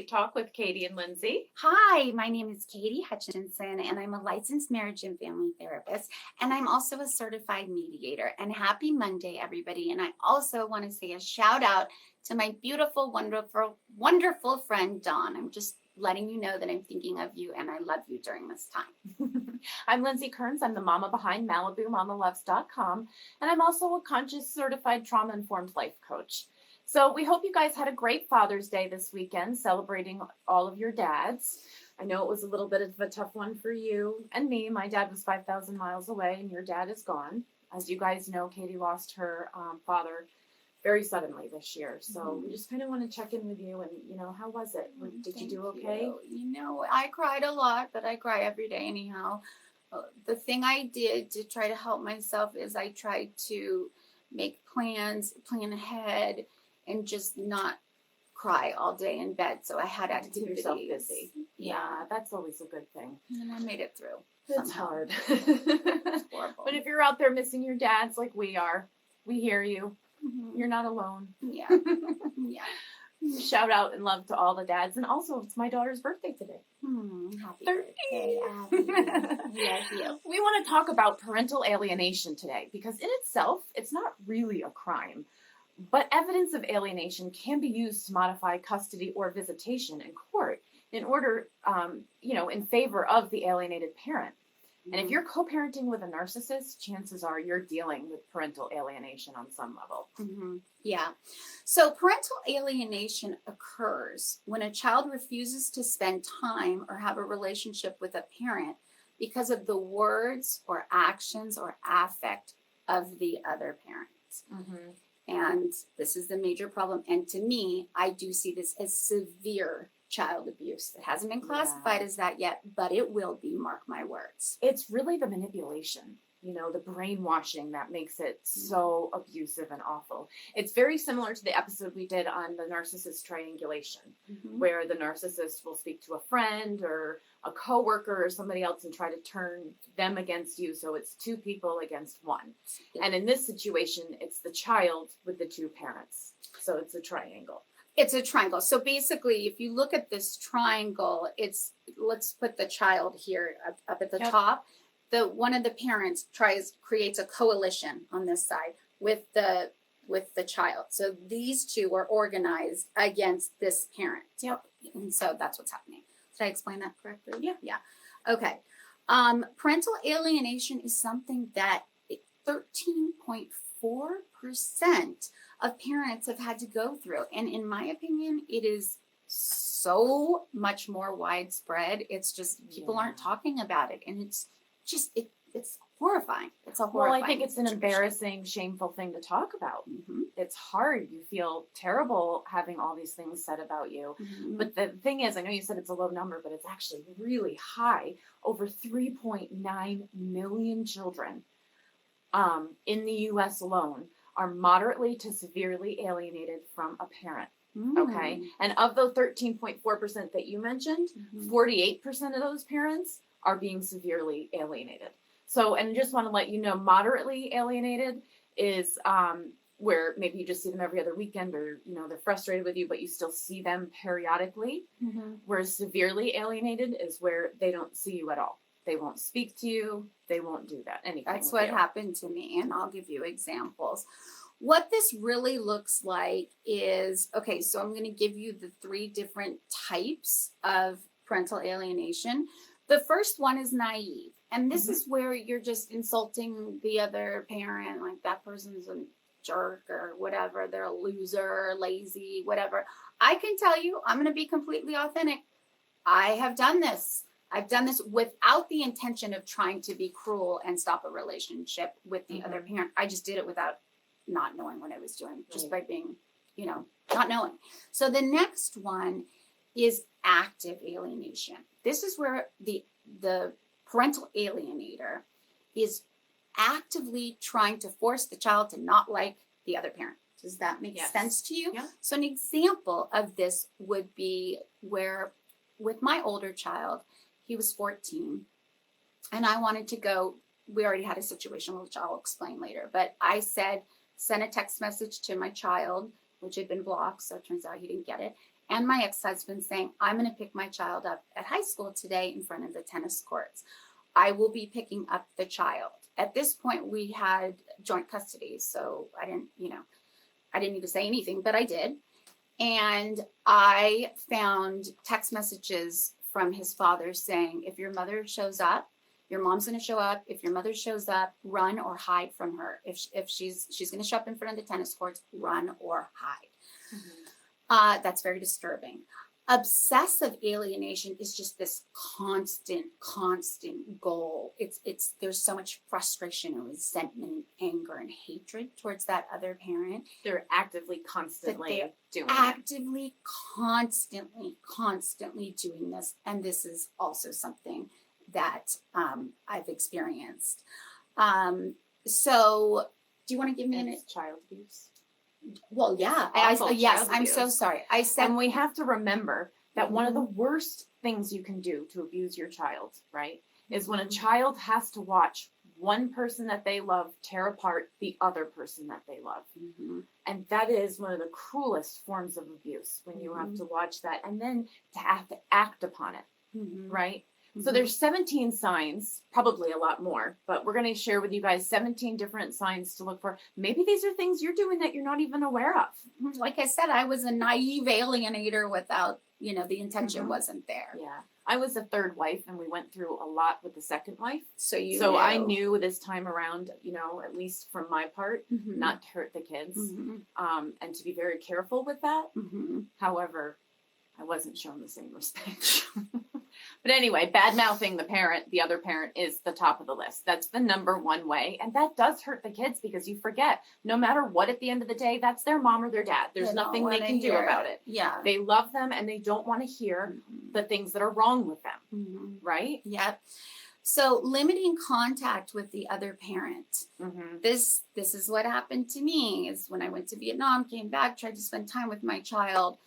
Straight Talk with Katie and Lindsey. Hi, my name is Katie Hutchinson, and I'm a licensed marriage and family therapist, and I'm also a certified mediator. And happy Monday, everybody. And I also want to say a shout out to my beautiful, wonderful friend, Dawn. I'm just letting you know that I'm thinking of you and I love you during this time. I'm Lindsey Kearns. I'm the mama behind MalibuMamaLoves.com, and I'm also a conscious certified trauma-informed life coach. So we hope you guys had a great Father's Day this weekend, celebrating all of your dads. I know it was a little bit of a tough one for you and me. My dad was 5,000 miles away, and your dad is gone. As you guys know, Katie lost her father very suddenly this year. So we just kind of want to check in with you and, how was it? Did you do okay? I cried a lot, but I cry every day anyhow. The thing I did to try to help myself is I tried to make plans, plan ahead, and just not cry all day in bed. So I had activities. Keep yourself busy. Yeah, that's always a good thing. And I made it through. It's hard. It's horrible. But if you're out there missing your dads like we are, we hear you. Mm-hmm. You're not alone. Yeah. Yeah. Shout out and love to all the dads. And also, it's my daughter's birthday today. Happy birthday, Abby. Yeah. We want to talk about parental alienation today because in itself, it's not really a crime. But evidence of alienation can be used to modify custody or visitation in court in order, in favor of the alienated parent. And if you're co-parenting with a narcissist, chances are you're dealing with parental alienation on some level. Mm-hmm. Yeah. So parental alienation occurs when a child refuses to spend time or have a relationship with a parent because of the words or actions or affect of the other parent. Mm-hmm. And this is the major problem. And to me, I do see this as severe child abuse. It hasn't been classified as that yet, but it will be, mark my words. It's really the manipulation, the brainwashing that makes it so abusive and awful. It's very similar to the episode we did on the narcissist triangulation, where the narcissist will speak to a friend or a coworker or somebody else and try to turn them against you. So it's two people against one. Yeah. And in this situation, it's the child with the two parents. So it's a triangle. It's a triangle. So basically, if you look at this triangle, let's put the child here up at the top. One of the parents creates a coalition on this side with the child. So these two are organized against this parent. Yep. And so that's what's happening. Did I explain that correctly? Yeah. Yeah. Okay. Parental alienation is something that 13.4% of parents have had to go through. And in my opinion, it is so much more widespread. It's just people aren't talking about it. And it's just, it's horrifying. It's a horrifying Well, I think it's an embarrassing, shameful thing to talk about. Mm-hmm. It's hard. You feel terrible having all these things said about you. Mm-hmm. But the thing is, I know you said it's a low number, but it's actually really high. Over 3.9 million children in the U.S. alone are moderately to severely alienated from a parent. Okay. And of those 13.4% that you mentioned, 48% of those parents are being severely alienated. So, and just want to let you know, moderately alienated is where maybe you just see them every other weekend or, they're frustrated with you, but you still see them periodically. Whereas severely alienated is where they don't see you at all. They won't speak to you. They won't do that. That's what happened to me. And I'll give you examples. What this really looks like is, okay, so I'm going to give you the 3 different types of parental alienation. The first one is naive. And this is where you're just insulting the other parent, like that person's a jerk or whatever. They're a loser, lazy, whatever. I can tell you, I'm going to be completely authentic. I have done this. I've done this without the intention of trying to be cruel and stop a relationship with the other parent. I just did it without not knowing what I was doing, just by being, not knowing. So the next one is active alienation. This is where the parental alienator is actively trying to force the child to not like the other parent. Does that make sense to you? Yeah. So an example of this would be where with my older child, he was 14 and I wanted to go. We already had a situation, which I'll explain later, but I sent a text message to my child, which had been blocked. So it turns out he didn't get it. and my ex-husband saying, I'm going to pick my child up at high school today in front of the tennis courts. I will be picking up the child. At this point, we had joint custody. So I didn't need to say anything, but I did. And I found text messages from his father saying, if your mother shows up, your mom's going to show up. If your mother shows up, run or hide from her. If she's going to show up in front of the tennis courts, run or hide. Mm-hmm. That's very disturbing. Obsessive alienation is just this constant goal. There's so much frustration and resentment and anger and hatred towards that other parent. They're actively constantly constantly doing this. And this is also something that I've experienced. So do you want to give me an child abuse? Well, yeah. Yes, I'm so sorry. I said, and we have to remember that one of the worst things you can do to abuse your child, right, is when a child has to watch one person that they love tear apart the other person that they love. Mm-hmm. And that is one of the cruelest forms of abuse, when you have to watch that and then to have to act upon it, right? So there's 17 signs, probably a lot more, but we're going to share with you guys 17 different signs to look for. Maybe these are things you're doing that you're not even aware of. Like I said, I was a naive alienator without, the intention wasn't there. Yeah. I was a third wife, and we went through a lot with the second wife. So I knew this time around, at least from my part, not to hurt the kids, and to be very careful with that. However, I wasn't shown the same respect. But anyway, bad-mouthing the other parent is the top of the list. That's the number one way. And that does hurt the kids, because you forget, no matter what, at the end of the day, that's their mom or their dad. There's nothing they can do about it. Yeah. They love them, and they don't want to hear the things that are wrong with them. Right? Yep. So limiting contact with the other parent. This is what happened to me, is when I went to Vietnam, came back, tried to spend time with my child.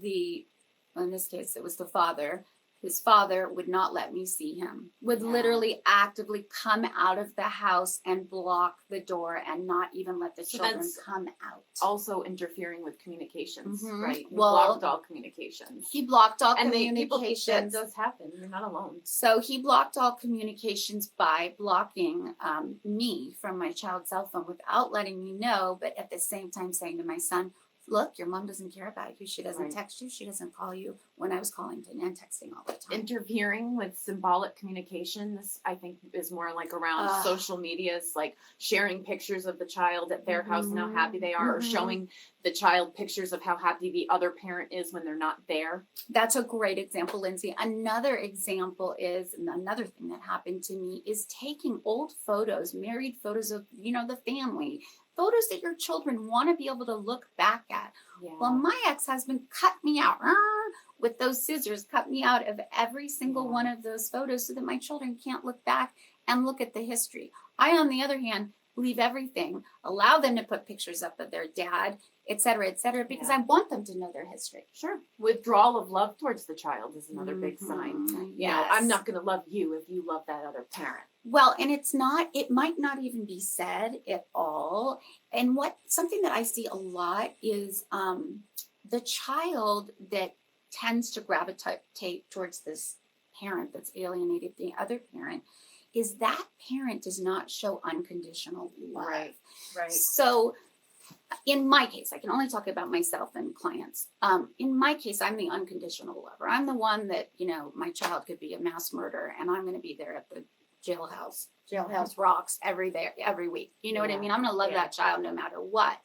In this case, it was the father. His father would not let me see him, would literally actively come out of the house and block the door and not even let the children come out. Also interfering with communications, right? He Well, blocked all communications. He blocked all and communications. That does happen. You're not alone. So he blocked all communications by blocking me from my child's cell phone without letting me know, but at the same time saying to my son, look, your mom doesn't care about you. She doesn't text you. She doesn't call you, when I was calling and texting all the time. Interfering with symbolic communication, this I think is more like around social medias, like sharing pictures of the child at their house and how happy they are, or showing the child pictures of how happy the other parent is when they're not there. That's a great example, Lindsay. Another example is, and another thing that happened to me, is taking old photos, married photos of, the family, photos that your children want to be able to look back at. Yeah. Well, my ex-husband cut me out with those scissors, cut me out of every single one of those photos so that my children can't look back and look at the history. I, on the other hand, leave everything, allow them to put pictures up of their dad, et cetera, because I want them to know their history. Sure. Withdrawal of love towards the child is another big sign. Yes. I'm not going to love you if you love that other parent. Well, and it might not even be said at all. And something that I see a lot is the child that tends to gravitate towards this parent that's alienated the other parent, is that parent does not show unconditional love. Right. So in my case, I can only talk about myself and clients. In my case, I'm the unconditional lover. I'm the one that, my child could be a mass murderer and I'm going to be there at the jailhouse. Jailhouse rocks every week. You know what I mean? I'm going to love that child no matter what.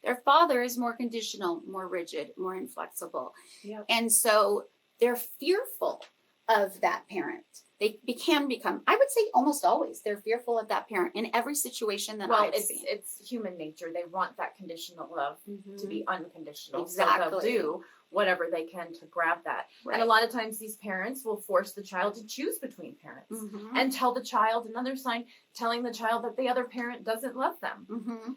Their father is more conditional, more rigid, more inflexible. Yep. And so they're fearful of that parent. They can become, I would say almost always, they're fearful of that parent in every situation that I've seen. It's human nature. They want that conditional love to be unconditional. Exactly. So they'll do whatever they can to grab that. Right. And a lot of times these parents will force the child to choose between parents and tell the child, another sign, telling the child that the other parent doesn't love them.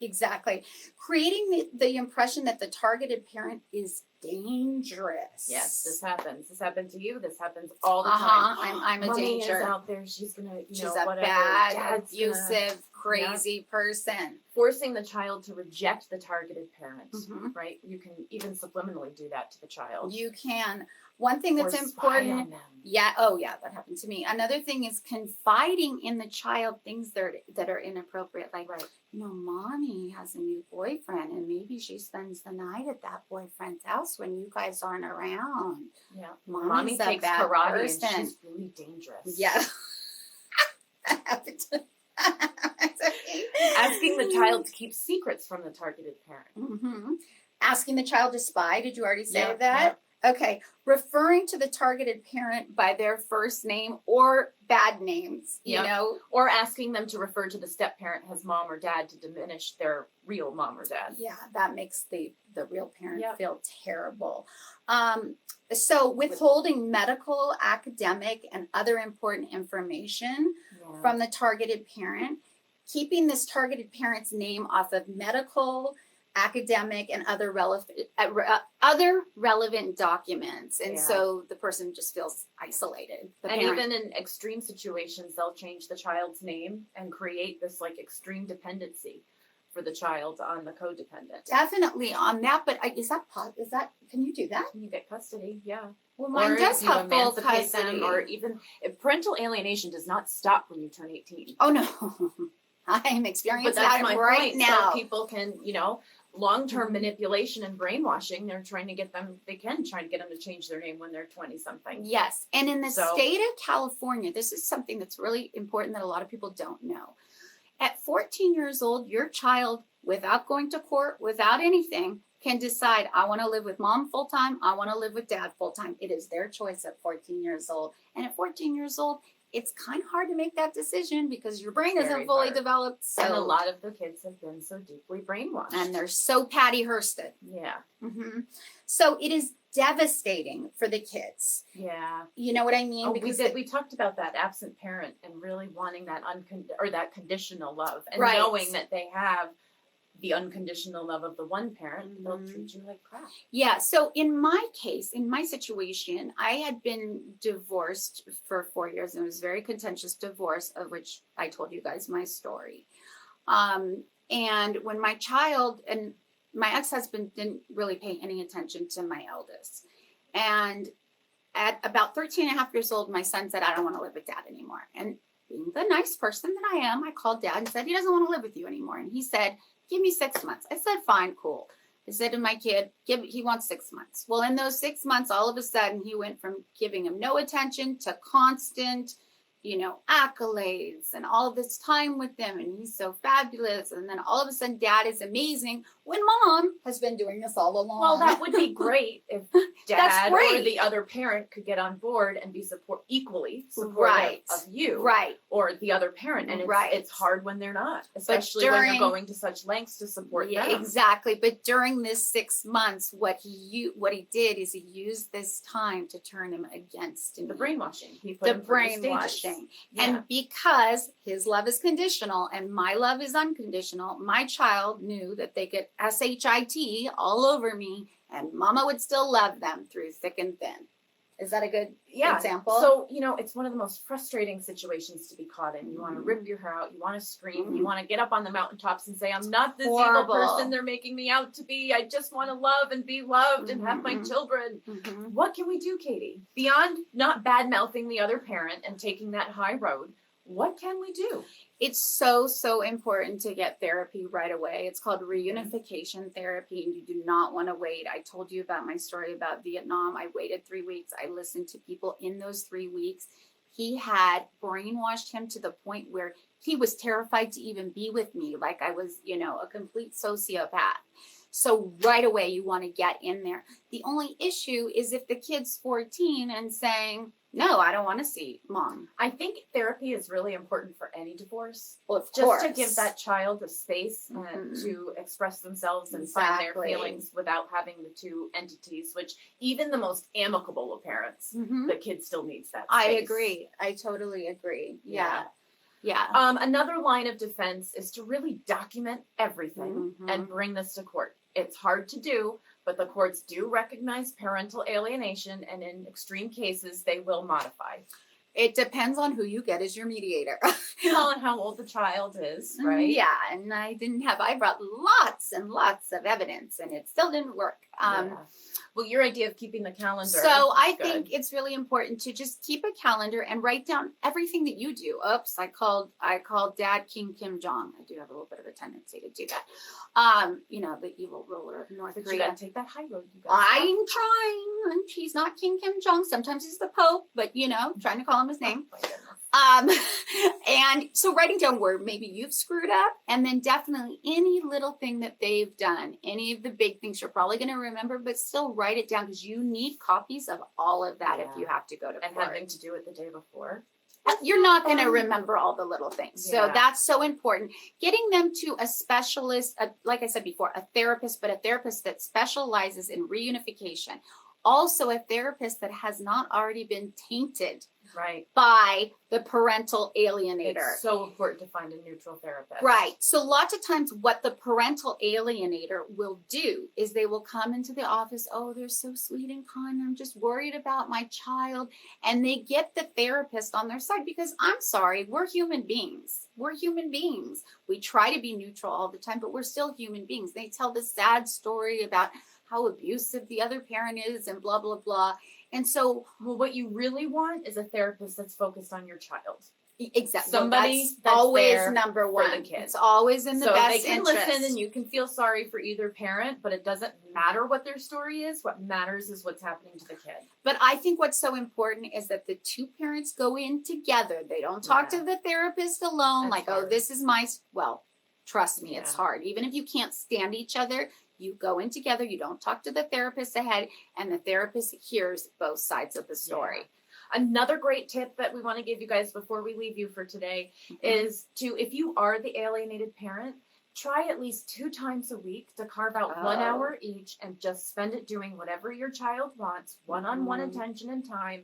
Exactly. Creating the impression that the targeted parent is dangerous. Yes, this happens. This happened to you. This happens all the Uh-huh. time. I'm a Mommy danger. is out there. She's gonna, She's a whatever. bad, Dad's abusive, crazy person. Forcing the child to reject the targeted parent, Mm-hmm. right? You can even subliminally do that to the child. You can. One thing that's important. Yeah. Oh, yeah. That happened to me. Another thing is confiding in the child things that are inappropriate. Like, right. Mommy has a new boyfriend, and maybe she spends the night at that boyfriend's house when you guys aren't around. Yeah. Mommy takes bad karate person. and she's really dangerous. Yeah. That happened to me. Asking the child to keep secrets from the targeted parent. Mm-hmm. Asking the child to spy. Did you already say that? Yeah. Okay. Referring to the targeted parent by their first name or bad names, you know. Or asking them to refer to the step parent as mom or dad to diminish their real mom or dad. Yeah, that makes the real parent feel terrible. So withholding medical, academic, and other important information from the targeted parent, keeping this targeted parent's name off of medical, academic, and other relevant documents, and so the person just feels isolated. Even in extreme situations, they'll change the child's name and create this like extreme dependency for the child on the codependent. Definitely on that, but is that can you do that? You get custody, yeah. Well, mine does have full custody. Or even if parental alienation does not stop when you turn 18. Oh no, I'm experiencing that right now. So people can, long-term manipulation and brainwashing. They're trying to get them to change their name when they're 20 something. Yes. And in the state of California, this is something that's really important that a lot of people don't know. At 14 years old, your child, without going to court, without anything, can decide, I want to live with mom full-time. I want to live with dad full-time. It is their choice at 14 years old. And at 14 years old, it's kind of hard to make that decision because your brain isn't fully developed. So. And a lot of the kids have been so deeply brainwashed. And they're so Patty Hursted. Yeah. Mm-hmm. So it is devastating for the kids. Yeah. You know what I mean? Because we talked about that absent parent and really wanting that that conditional love and knowing that they have the unconditional love of the one parent, they'll treat you like crap. Yeah. So in my case, in my situation, I had been divorced for 4 years, and it was a very contentious divorce, of which I told you guys my story. And when my child and my ex-husband didn't really pay any attention to my eldest. And at about 13 and a half years old, my son said, I don't want to live with dad anymore. And being the nice person that I am, I called dad and said, he doesn't want to live with you anymore. And he said, give me 6 months. I said, fine, cool. I said to my kid, he wants 6 months. Well, in those 6 months, all of a sudden, he went from giving him no attention to constant, accolades and all of this time with them. And he's so fabulous. And then all of a sudden, dad is amazing when mom has been doing this all along. Well, that would be great if dad or the other parent could get on board and be equally supportive of you. Right. Or the other parent. And it's hard when they're not, especially when you're going to such lengths to support them. Exactly. But during this 6 months, what he did is he used this time to turn him against me. The brainwashing. The brainwashing. Yeah. And because his love is conditional and my love is unconditional, my child knew that they could SHIT all over me and mama would still love them through thick and thin. Is that a good example? So, it's one of the most frustrating situations to be caught in. You want to rip your hair out. You want to scream. You want to get up on the mountaintops and say, I'm not this evil person they're making me out to be. I just want to love and be loved and have my children. What can we do, Katie? Beyond not bad-mouthing the other parent and taking that high road, what can we do? It's so, so important to get therapy right away. It's called reunification therapy, and you do not want to wait. I told you about my story about Vietnam. I waited 3 weeks. I listened to people in those 3 weeks. He had brainwashed him to the point where he was terrified to even be with me, like I was, a complete sociopath. So right away, you want to get in there. The only issue is if the kid's 14 and saying, no, I don't want to see mom. I think therapy is really important for any divorce. Well, of course. Just to give that child a space to express themselves and find their feelings without having the two entities, which even the most amicable of parents, the kid still needs that space. I agree. I totally agree. Yeah. Yeah. Another line of defense is to really document everything and bring this to court. It's hard to do, but the courts do recognize parental alienation, and in extreme cases, they will modify. It depends on who you get as your mediator. Well, and how old the child is, right? Yeah, and I brought lots and lots of evidence, and it still didn't work. Well, your idea of keeping the calendar. So I think it's really important to just keep a calendar and write down everything that you do. Oops, I called Dad King Kim Jong. I do have a little bit of a tendency to do that. The evil ruler of North Korea. You gotta take that high road. I'm trying. He's not King Kim Jong. Sometimes he's the Pope, but trying to call him his name. And so writing down where maybe you've screwed up, and then definitely any little thing that they've done, any of the big things you're probably going to remember, but still write it down, because you need copies of all of that if you have to go to court. And having to do it the day before. You're not going to remember all the little things. So that's so important. Getting them to a specialist, like I said before, a therapist, but a therapist that specializes in reunification. Also a therapist that has not already been tainted by the parental alienator. It's so important to find a neutral therapist. Right. So lots of times what the parental alienator will do is they will come into the office, oh, they're so sweet and kind, I'm just worried about my child. And they get the therapist on their side, because I'm sorry, we're human beings. We're human beings. We try to be neutral all the time, but we're still human beings. They tell the sad story about how abusive the other parent is and blah, blah, blah. And so, well, what you really want is a therapist that's focused on your child. Exactly. Somebody that's always number one. For the kids. It's always in the best interest. So they can listen, and you can feel sorry for either parent, but it doesn't matter what their story is. What matters is what's happening to the kid. But I think what's so important is that the two parents go in together. They don't talk to the therapist alone. That's hard. Oh, this is trust me, it's hard. Even if you can't stand each other, you go in together, you don't talk to the therapist ahead, and the therapist hears both sides of the story. Another great tip that we want to give you guys before we leave you for today is to, if you are the alienated parent, try at least 2 times a week to carve out 1 hour each and just spend it doing whatever your child wants, one-on-one attention and time.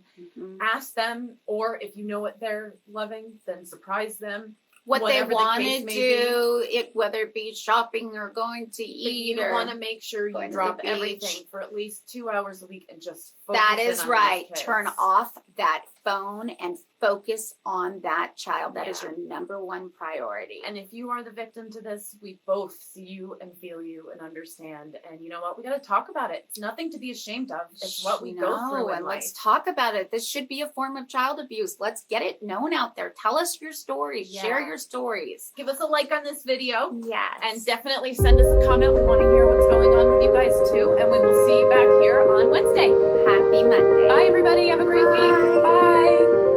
Ask them, or if you know what they're loving, then surprise them. What they want to do, whether it be shopping or going to eat. But you want to make sure you drop everything for at least 2 hours a week and just focus. That is right. Turn off that phone and focus on that child. That is your number one priority. And if you are the victim to this, we both see you and feel you and understand. And you know what? We got to talk about it. It's nothing to be ashamed of. It's what we go through in life. Let's talk about it. This should be a form of child abuse. Let's get it known out there. Tell us your stories. Share your stories. Give us a like on this video. Yes. And definitely send us a comment. We want to hear what's going on with you guys too. And we will see you back here on Wednesday. Happy Monday. Bye, everybody. Have a great week. Bye.